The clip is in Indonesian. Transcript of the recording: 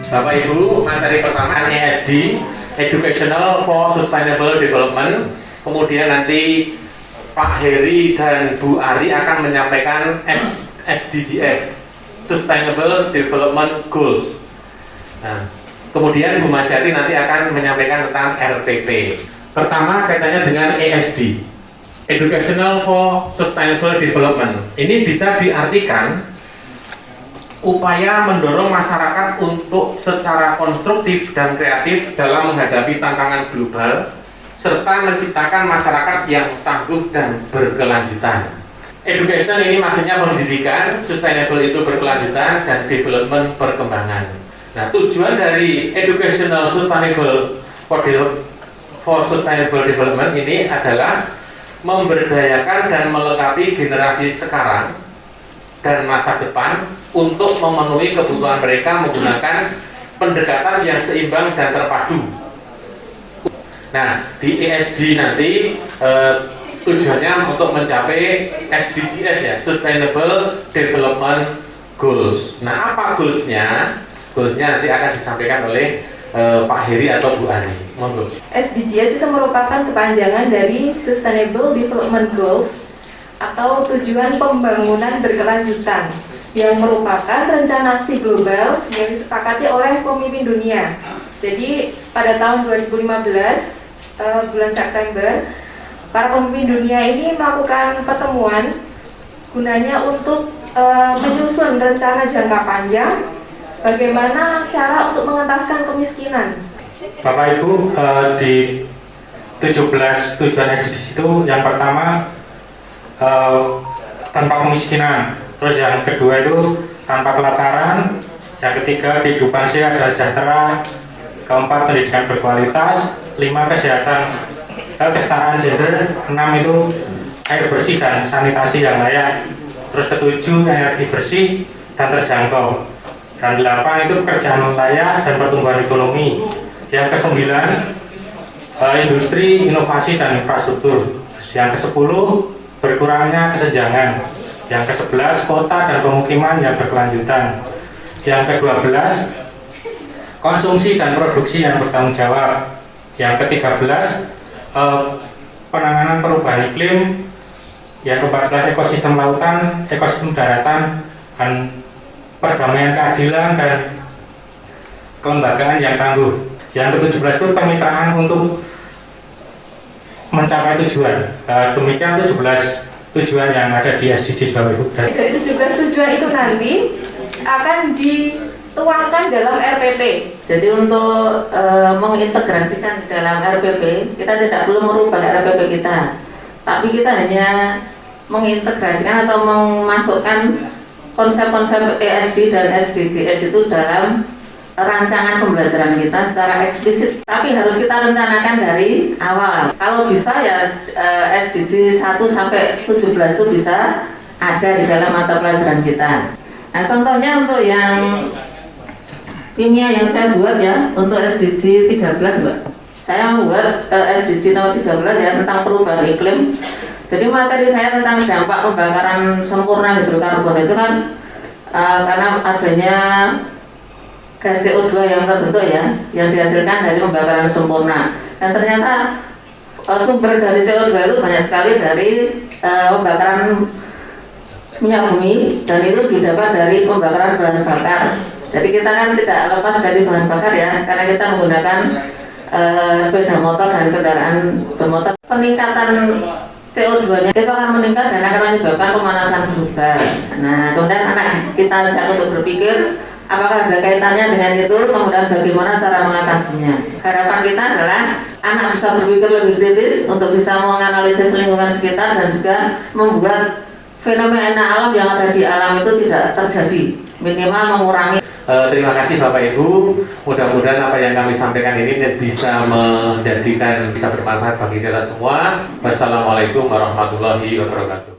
Bapak Ibu, materi pertama ESD, Educational for Sustainable Development. Kemudian nanti Pak Heri dan Bu Ari akan menyampaikan SDGs, Sustainable Development Goals. Nah, kemudian Bu Masyati nanti akan menyampaikan tentang RPP. Pertama kaitannya dengan ESD, Educational for Sustainable Development. Ini bisa diartikan upaya mendorong masyarakat untuk secara konstruktif dan kreatif dalam menghadapi tantangan global serta menciptakan masyarakat yang tangguh dan berkelanjutan. Education ini maksudnya pendidikan, sustainable itu berkelanjutan, dan development perkembangan. Nah, tujuan dari Educational Sustainable for Sustainable Development ini adalah memberdayakan dan melengkapi generasi sekarang dan masa depan untuk memenuhi kebutuhan mereka menggunakan pendekatan yang seimbang dan terpadu. Nah, di ESD nanti tujuannya untuk mencapai SDGs ya, Sustainable Development Goals. Nah, apa goalsnya? Goalsnya nanti akan disampaikan oleh Pak Heri atau Bu Ari. Monggo. SDGs itu merupakan kepanjangan dari Sustainable Development Goals atau tujuan pembangunan berkelanjutan yang merupakan rencana aksi global yang disepakati oleh pemimpin dunia. Jadi pada tahun 2015 bulan September, para pemimpin dunia ini melakukan pertemuan gunanya untuk menyusun rencana jangka panjang bagaimana cara untuk mengentaskan kemiskinan. Bapak Ibu, di 17 tujuan SDGs itu yang pertama tanpa kemiskinan, terus yang kedua itu tanpa kelaparan, yang ketiga kehidupan sehat dan sejahtera, keempat pendidikan berkualitas, 5 kesehatan kesetaraan gender, 6 itu air bersih dan sanitasi yang layak, terus ketujuh energi bersih dan terjangkau, dan 8 itu pekerjaan layak dan pertumbuhan ekonomi, yang ke-9 industri, inovasi dan infrastruktur, yang ke-10 berkurangnya kesenjangan, yang ke-11 kota dan pemukiman yang berkelanjutan, yang ke-12 konsumsi dan produksi yang bertanggung jawab, yang ke-13 penanganan perubahan iklim, yang ke-14 ekosistem lautan, ekosistem daratan, dan perdamaian, keadilan dan kelembagaan yang tangguh, yang ke-17 itu kemitraan untuk mencapai tujuan. Demikian 17 tujuan yang ada di SDGs Bapak Ibu. Dari 17 tujuan itu nanti akan dituangkan dalam RPP. Jadi untuk mengintegrasikan di dalam RPP, kita tidak perlu merubah RPP kita, tapi kita hanya mengintegrasikan atau memasukkan konsep-konsep ESD dan SDGs itu dalam rancangan pembelajaran kita secara eksplisit, tapi harus kita rencanakan dari awal. Kalau bisa ya SDG 1 sampai 17 itu bisa ada di dalam mata pelajaran kita. Nah, contohnya untuk yang kimia yang saya buat ya, untuk SDG 13 Mbak. Saya membuat SDG nomor 13 ya, tentang perubahan iklim. Jadi materi saya tentang dampak pembakaran sempurna hidrokarbon itu kan karena adanya gas CO2 yang terbentuk ya, yang dihasilkan dari pembakaran sempurna. Dan ternyata sumber dari CO2 itu banyak sekali dari pembakaran minyak bumi, dan itu didapat dari pembakaran bahan bakar. Jadi kita kan tidak lepas dari bahan bakar ya, karena kita menggunakan sepeda motor dan kendaraan bermotor. Peningkatan CO2-nya itu akan meningkat dan akan menyebabkan pemanasan global. Nah, kemudian anak kita ajak untuk berpikir apakah ada kaitannya dengan itu, kemudian bagaimana cara mengatasinya. Harapan kita adalah anak bisa berpikir lebih kritis untuk bisa menganalisis lingkungan sekitar dan juga membuat fenomena alam yang ada di alam itu tidak terjadi, minimal mengurangi. Terima kasih Bapak Ibu, mudah-mudahan apa yang kami sampaikan ini bisa bermanfaat bagi kita semua. Wassalamualaikum warahmatullahi wabarakatuh.